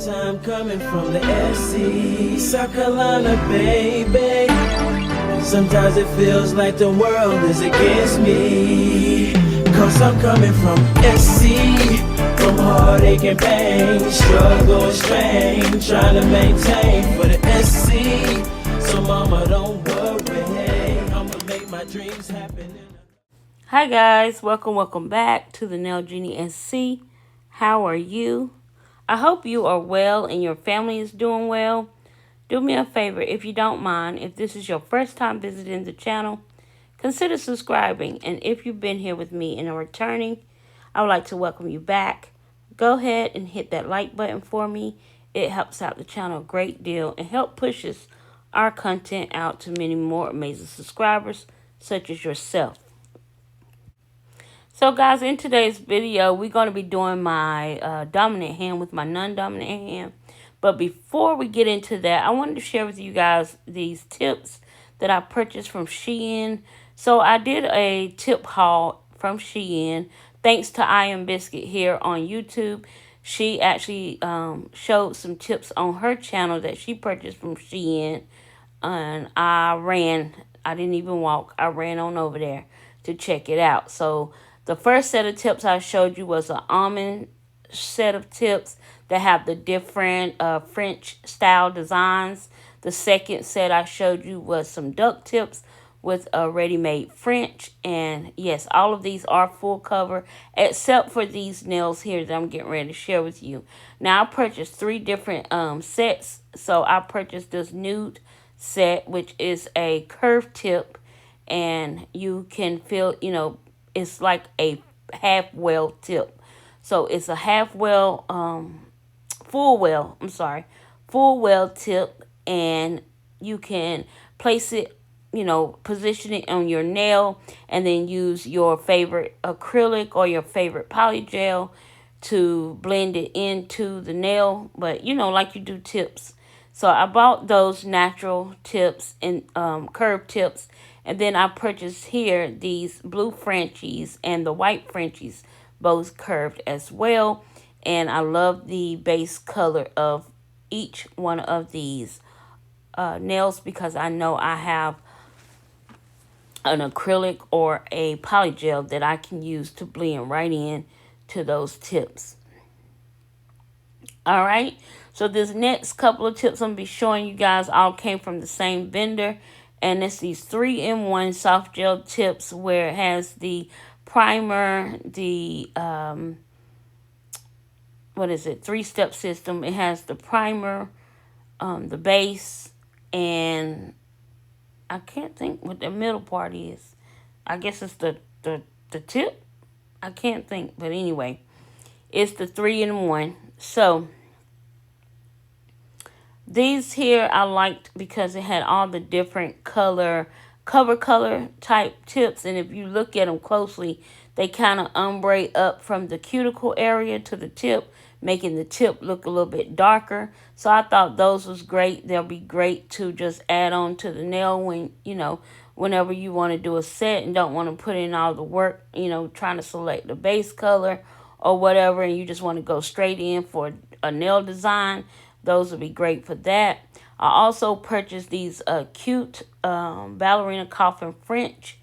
time coming from the SC, South Carolina, baby. Sometimes it feels like the world is against me, 'cause I'm coming from SC, from heartache and pain, struggle and strain, trying to maintain for the SC. So mama, don't worry, I'ma make my dreams happen. Hi guys, welcome back to the Nail Genie SC. How are you? I hope you are well and your family is doing well. Do me a favor, if you don't mind, if this is your first time visiting the channel, consider subscribing. And if you've been here with me and are returning, I would like to welcome you back. Go ahead and hit that like button for me. It helps out the channel a great deal and help pushes our content out to many more amazing subscribers such as yourself. So guys, in today's video, we're going to be doing my dominant hand with my non-dominant hand. But before we get into that, I wanted to share with you guys these tips that I purchased from Shein. So I did a tip haul from Shein. Thanks to I Am Biscuit here on YouTube. She actually showed some tips on her channel that she purchased from Shein. And I didn't even walk. I ran on over there to check it out. So the first set of tips I showed you was an almond set of tips that have the different French style designs. The second set I showed you was some duck tips with a ready-made French. And yes, all of these are full cover except for these nails here that I'm getting ready to share with you. Now I purchased 3 different sets. So I purchased this nude set, which is a curved tip, and you can feel, it's like a half well tip. So it's a full well tip, and you can place it, position it on your nail, and then use your favorite acrylic or your favorite polygel to blend it into the nail, but like you do tips. So I bought those natural tips and curved tips. And then I purchased here these blue Frenchies and the white Frenchies, both curved as well. And I love the base color of each one of these nails because I know I have an acrylic or a polygel that I can use to blend right in to those tips. All right. So this next couple of tips I'm going to be showing you guys all came from the same vendor. And it's these 3-in-1 soft gel tips where it has the primer, the, 3-step system. It has the primer, the base, and I can't think what the middle part is. I guess it's the tip. I can't think, but anyway, it's the 3-in-1. So these here I liked because it had all the different cover color type tips. And if you look at them closely, they kind of ombre up from the cuticle area to the tip, making the tip look a little bit darker. So I thought those was great. They'll be great to just add on to the nail when, whenever you want to do a set and don't want to put in all the work, trying to select the base color or whatever, and you just want to go straight in for a nail design. Those would be great for that. I also purchased these cute ballerina coffin French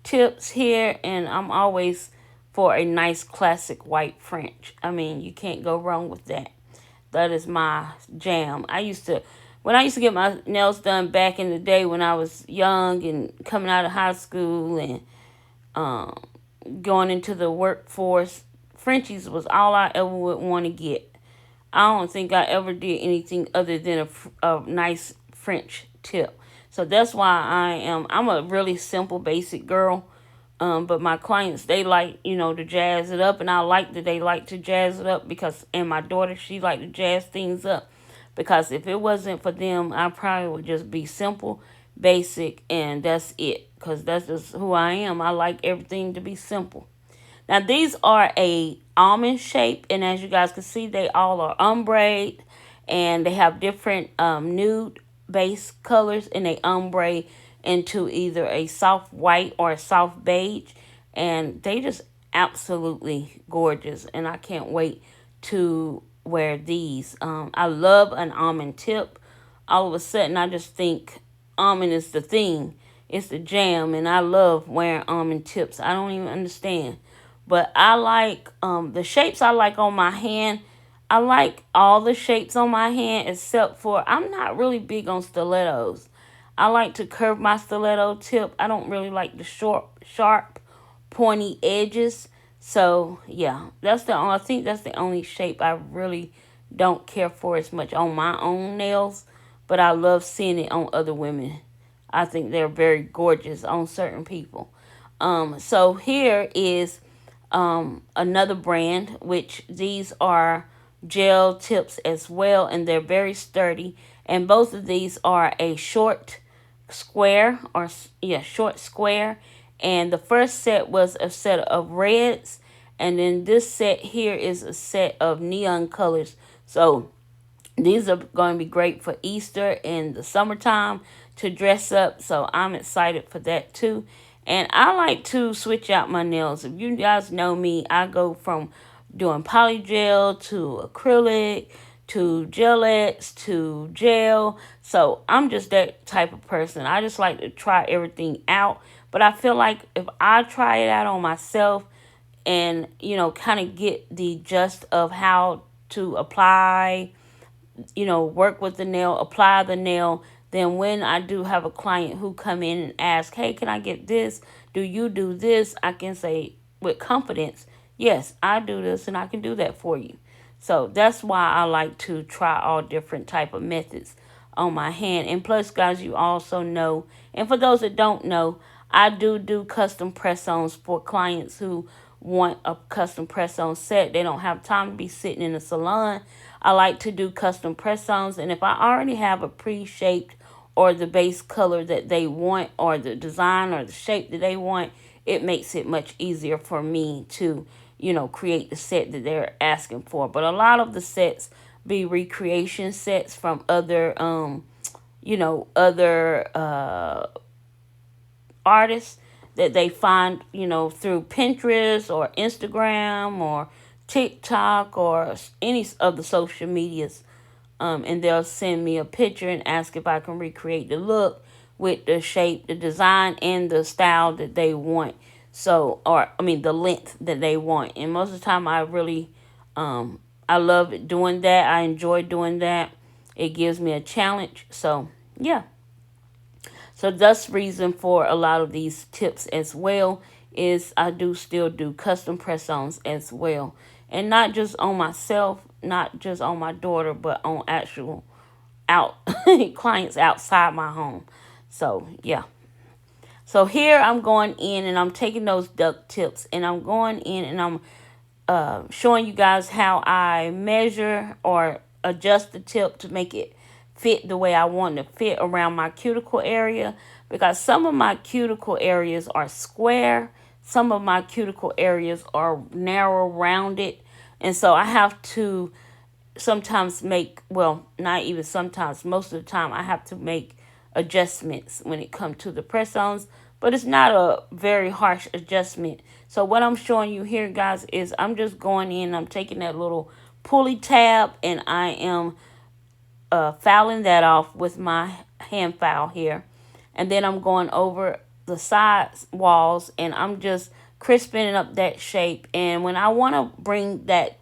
tips here. And I'm always for a nice classic white French. I mean, you can't go wrong with that. That is my jam. When I used to get my nails done back in the day when I was young and coming out of high school and going into the workforce, Frenchies was all I ever would want to get. I don't think I ever did anything other than a nice French tip. So that's why I'm a really simple, basic girl. But my clients, they like, to jazz it up. And I like that they like to jazz it up and my daughter, she like to jazz things up. Because if it wasn't for them, I probably would just be simple, basic, and that's it. Because that's just who I am. I like everything to be simple. Now, these are a almond shape, and as you guys can see, they all are ombre, and they have different nude base colors, and they ombre into either a soft white or a soft beige, and they just absolutely gorgeous, and I can't wait to wear these. I love an almond tip. All of a sudden, I just think almond is the thing. It's the jam, and I love wearing almond tips. I don't even understand. But I like the shapes I like on my hand. I like all the shapes on my hand except for I'm not really big on stilettos. I like to curve my stiletto tip. I don't really like the short, sharp, pointy edges. So yeah, I think that's the only shape I really don't care for as much on my own nails, but I love seeing it on other women. I think they're very gorgeous on certain people. So here is another brand, which these are gel tips as well, and they're very sturdy. And both of these are a short square, or yeah, short square. And the first set was a set of reds, and then this set here is a set of neon colors. So these are going to be great for Easter and the summertime to dress up. So I'm excited for that too. And I like to switch out my nails. If you guys know me, I go from doing polygel to acrylic to gel-ettes to gel. So I'm just that type of person. I just like to try everything out. But I feel like if I try it out on myself and, kind of get the gist of how to apply, work with the nail, apply the nail, then when I do have a client who come in and ask, hey, can I get this? Do you do this? I can say with confidence, yes, I do this and I can do that for you. So that's why I like to try all different type of methods on my hand. And plus, guys, you also know, and for those that don't know, I do custom press-ons for clients who want a custom press-on set. They don't have time to be sitting in a salon. I like to do custom press-ons, and if I already have a pre-shaped or the base color that they want or the design or the shape that they want, it makes it much easier for me to, create the set that they're asking for. But a lot of the sets be recreation sets from other, artists that they find, through Pinterest or Instagram or TikTok or any of the social medias. And they'll send me a picture and ask if I can recreate the look with the shape, the design, and the style that they want. So, the length that they want. And most of the time, I really, I love doing that. I enjoy doing that. It gives me a challenge. So, yeah. So that's reason for a lot of these tips as well is I do still do custom press-ons as well. And not just on myself, not just on my daughter, but on actual clients outside my home. So, yeah. So here I'm going in and I'm taking those duck tips and I'm going in and I'm showing you guys how I measure or adjust the tip to make it fit the way I want to fit around my cuticle area, because some of my cuticle areas are square, some of my cuticle areas are narrow, rounded, and so I have to sometimes not even sometimes, most of the time I have to make adjustments when it comes to the press-ons, but it's not a very harsh adjustment. So what I'm showing you here, guys, is I'm just going in, I'm taking that little pulley tab and I am filing that off with my hand file here. And then I'm going over the side walls and I'm just crisping up that shape. And when I want to bring that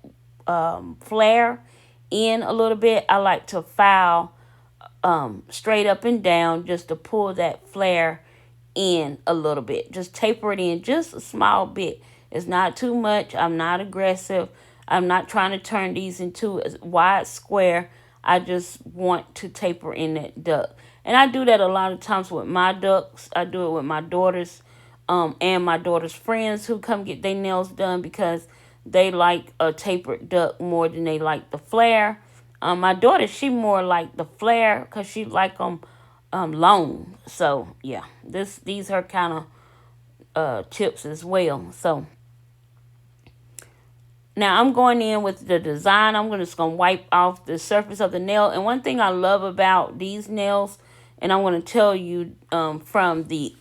flare in a little bit, I like to file straight up and down just to pull that flare in a little bit. Just taper it in just a small bit. It's not too much. I'm not aggressive. I'm not trying to turn these into a wide square. I just want to taper in that duck. And I do that a lot of times with my ducks. I do it with my daughters and my daughter's friends who come get their nails done because they like a tapered duck more than they like the flare. My daughter, she more like the flare because she like them long. So, yeah, these are kind of tips as well. So, now I'm going in with the design. I'm just going to wipe off the surface of the nail. And one thing I love about these nails, and I'm going to tell you from the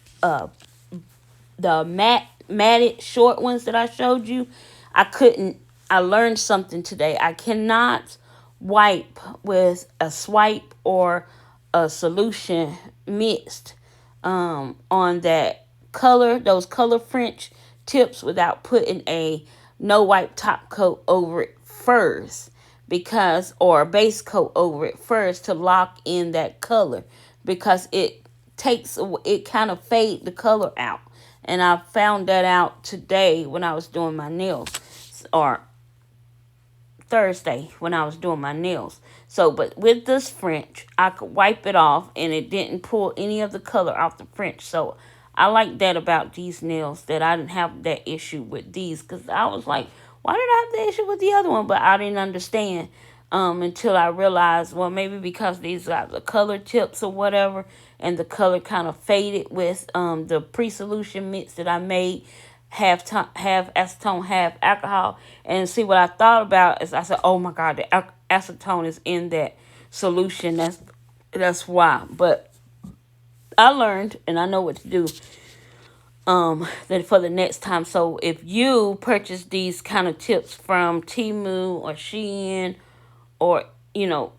matted short ones that I showed you, I couldn't I learned something today. I cannot wipe with a swipe or a solution mixed on that color, those color French tips without putting a no wipe top coat over it first, because, or a base coat over it first to lock in that color, because it kind of fade the color out. And I found that out today when I was doing my nails, or Thursday when I was doing my nails. So, but with this French, I could wipe it off and it didn't pull any of the color off the French. So, I like that about these nails, that I didn't have that issue with these, because I was like, why did I have the issue with the other one? But I didn't understand until I realized, well, maybe because these got the color tips or whatever, and the color kind of faded with the pre-solution mix that I made, half acetone, half alcohol. And see, what I thought about is, I said, oh my God, the acetone is in that solution. That's why. But I learned, and I know what to do that for the next time. So if you purchase these kind of tips from Temu or Shein, or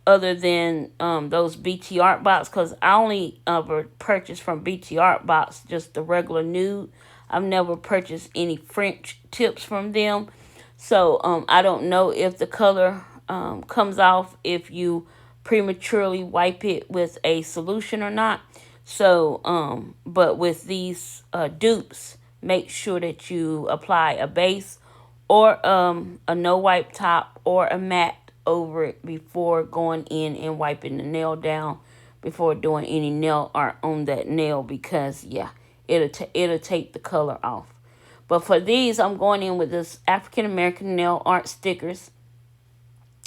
other than those BT Art Box, because I only ever purchased from BT Art Box just the regular nude. I've never purchased any French tips from them. So I don't know if the color comes off if you prematurely wipe it with a solution or not. So, but with these dupes, make sure that you apply a base or a no wipe top or a matte over it before going in and wiping the nail down, before doing any nail art on that nail, because yeah, it'll take the color off. But for these, I'm going in with this African American nail art stickers.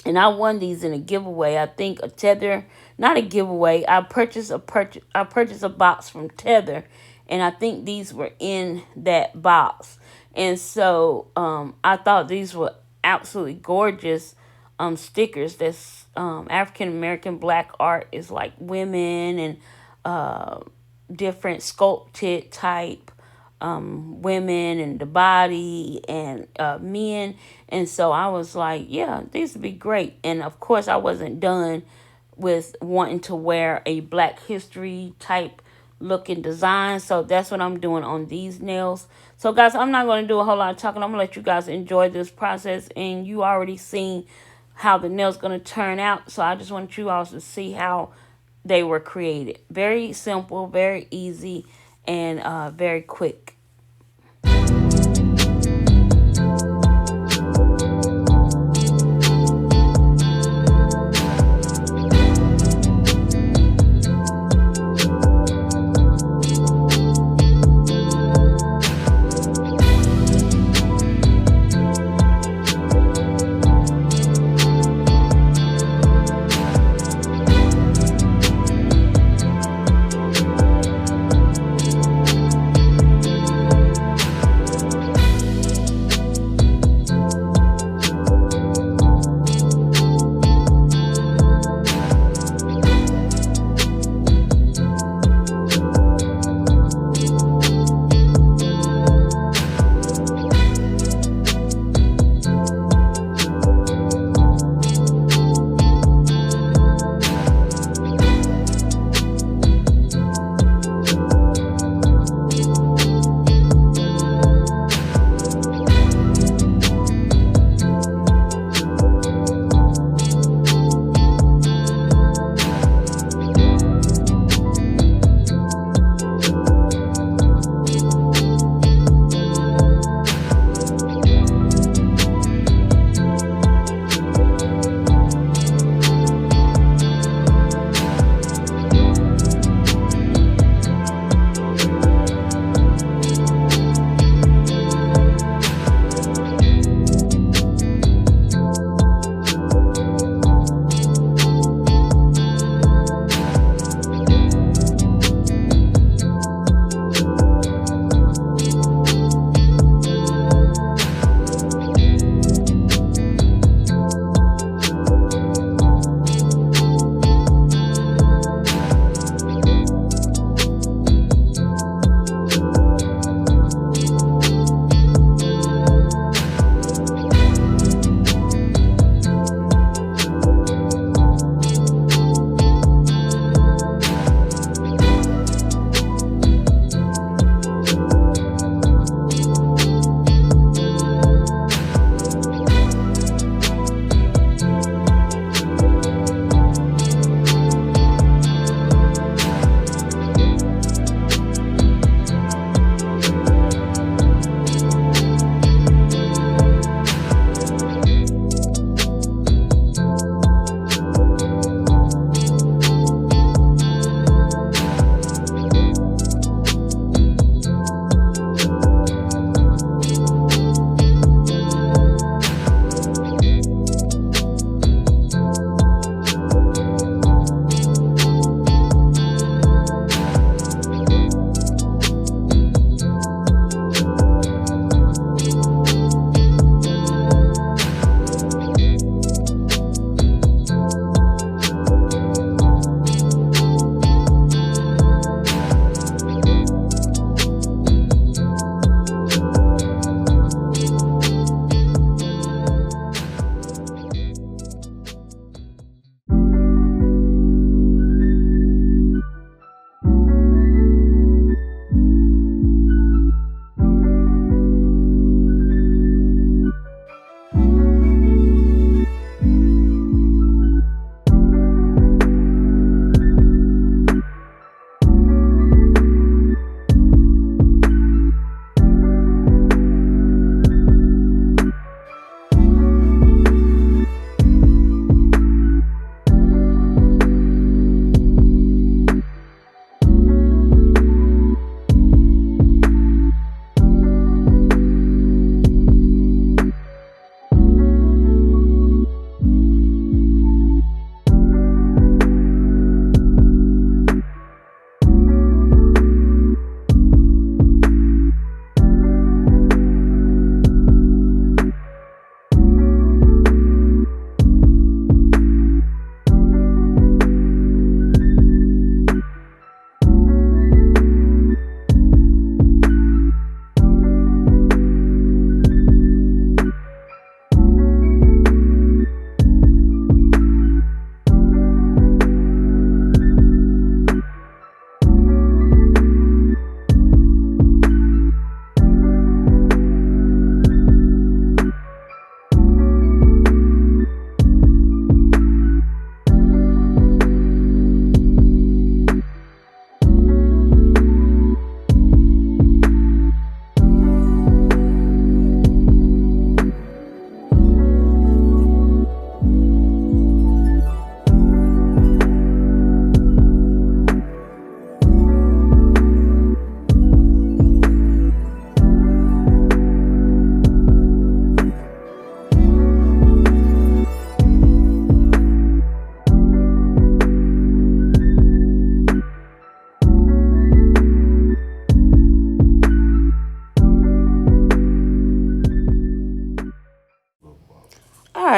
And I won these in a giveaway. I think a Tether, not a giveaway. I purchased a box from Tether, and I think these were in that box. And so I thought these were absolutely gorgeous stickers. That's African American black art, is like women and different sculpted type women and the body and men. And so I was like, yeah, these would be great. And of course, I wasn't done with wanting to wear a Black History type looking design. So that's what I'm doing on these nails. So guys, I'm not going to do a whole lot of talking. I'm going to let you guys enjoy this process. And you already seen how the nail's going to turn out. So I just want you all to see how they were created. Very simple, very easy, and very quick.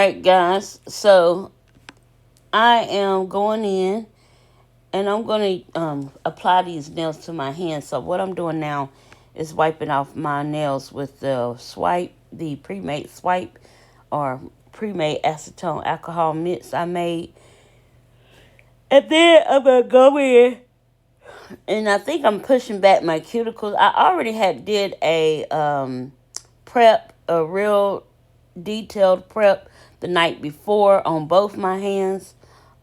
right, guys. So I am going in and I'm going to apply these nails to my hands. So what I'm doing now is wiping off my nails with the swipe, the pre-made swipe or pre-made acetone alcohol mix I made. And then I'm going to go in, and I think I'm pushing back my cuticles. I already did a prep, a real detailed prep the night before on both my hands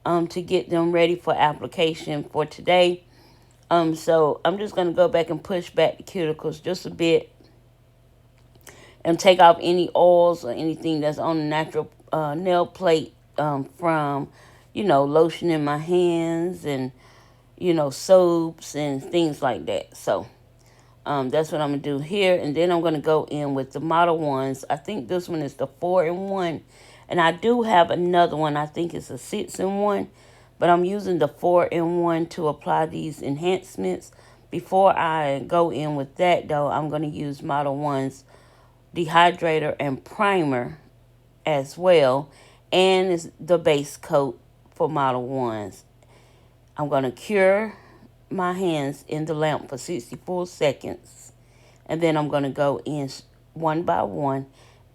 to get them ready for application for today. So I'm just going to go back and push back the cuticles just a bit and take off any oils or anything that's on the natural nail plate from, lotion in my hands and, soaps and things like that. So that's what I'm going to do here. And then I'm going to go in with the Model 1s. I think this one is the 4-in-1. And I do have another one. I think it's a 6-in-1. But I'm using the 4-in-1 to apply these enhancements. Before I go in with that, though, I'm going to use Model 1's dehydrator and primer as well. And it's the base coat for Model 1s. I'm going to cure my hands in the lamp for 64 seconds. And then I'm going to go in one by one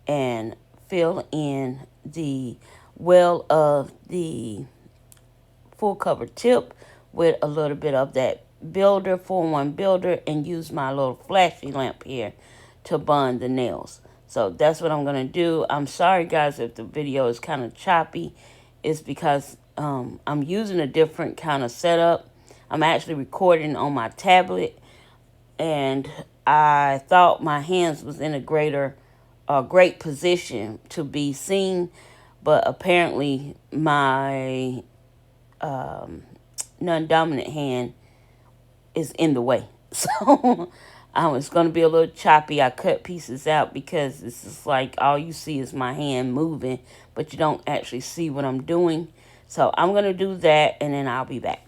and fill in the well of the full cover tip with a little bit of that builder, 4-in-1 builder, and use my little flashy lamp here to bond the nails. So that's what I'm going to do. I'm sorry, guys, if the video is kind of choppy. It's because I'm using a different kind of setup. I'm actually recording on my tablet, and I thought my hands was in a great position to be seen, but apparently my non-dominant hand is in the way. So it's going to be a little choppy. I cut pieces out because it's just like all you see is my hand moving, but you don't actually see what I'm doing. So I'm going to do that, and then I'll be back.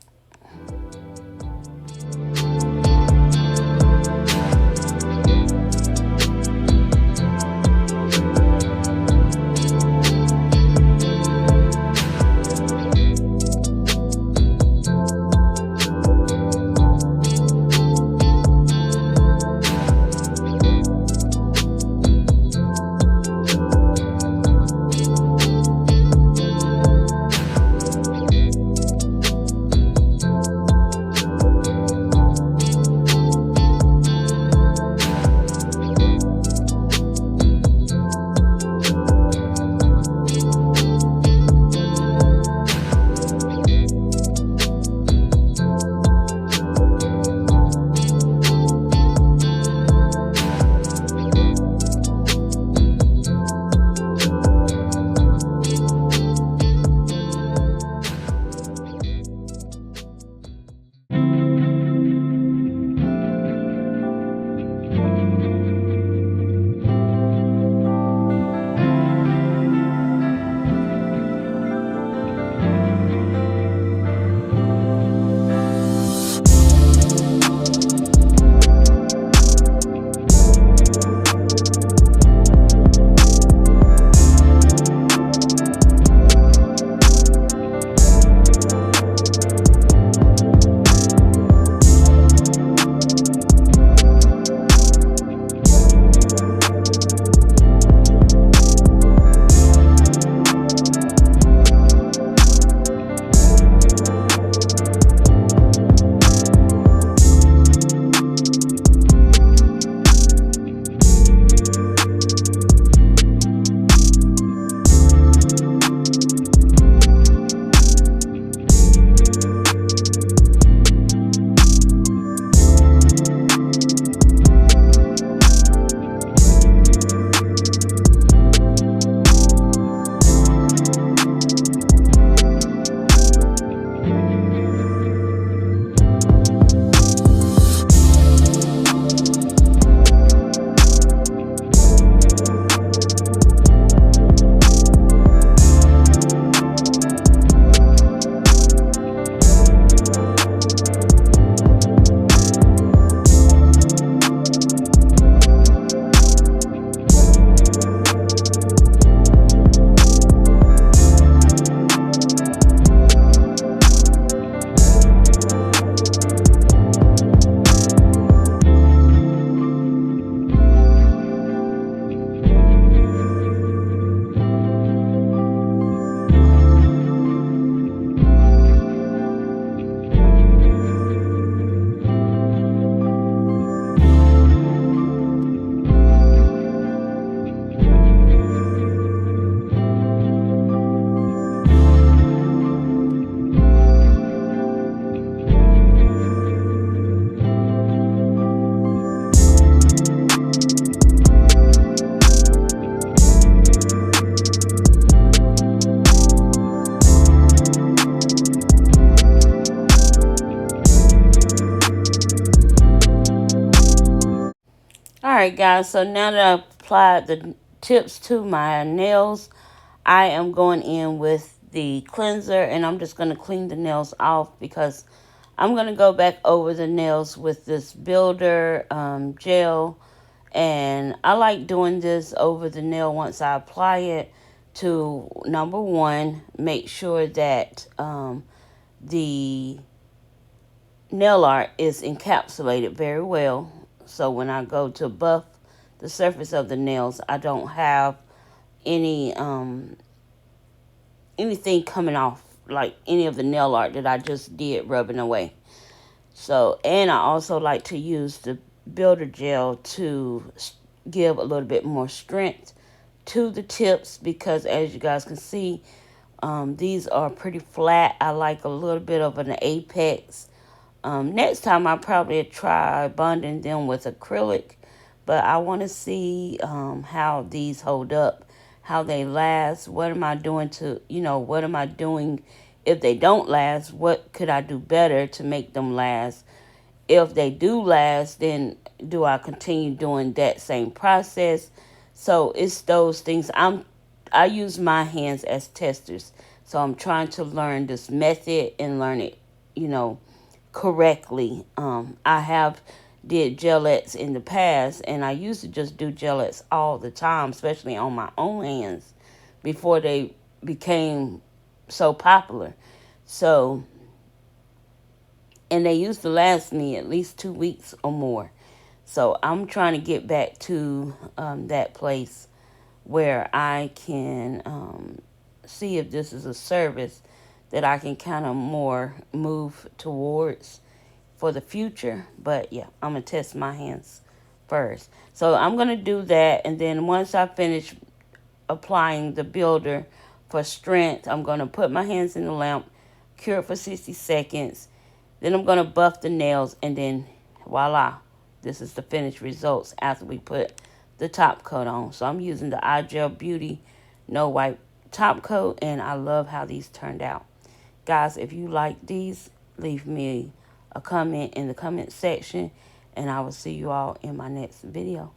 Alright guys, so now that I've applied the tips to my nails, I am going in with the cleanser and I'm just going to clean the nails off because I'm going to go back over the nails with this builder gel. And I like doing this over the nail once I apply it to, number one, make sure that the nail art is encapsulated very well. So when I go to buff the surface of the nails, I don't have any anything coming off, like any of the nail art that I just did rubbing away. So, and I also like to use the builder gel to give a little bit more strength to the tips because as you guys can see, these are pretty flat. I like a little bit of an apex. Next time I'll probably try bonding them with acrylic, but I want to see how these hold up, how they last. What am I doing to, what am I doing if they don't last? What could I do better to make them last? If they do last, then do I continue doing that same process? So it's those things. I use my hands as testers. So I'm trying to learn this method and learn it, correctly. I have did gelettes in the past, and I used to just do gelettes all the time, especially on my own hands before they became so popular. So, and they used to last me at least 2 weeks or more. So I'm trying to get back to that place where I can see if this is a service that I can kind of more move towards for the future. But yeah, I'm going to test my hands first. So I'm going to do that. And then once I finish applying the builder for strength, I'm going to put my hands in the lamp, cure it for 60 seconds. Then I'm going to buff the nails. And then voila, this is the finished results after we put the top coat on. So I'm using the iGel Beauty No Wipe top coat. And I love how these turned out. Guys, if you like these, leave me a comment in the comment section, and I will see you all in my next video.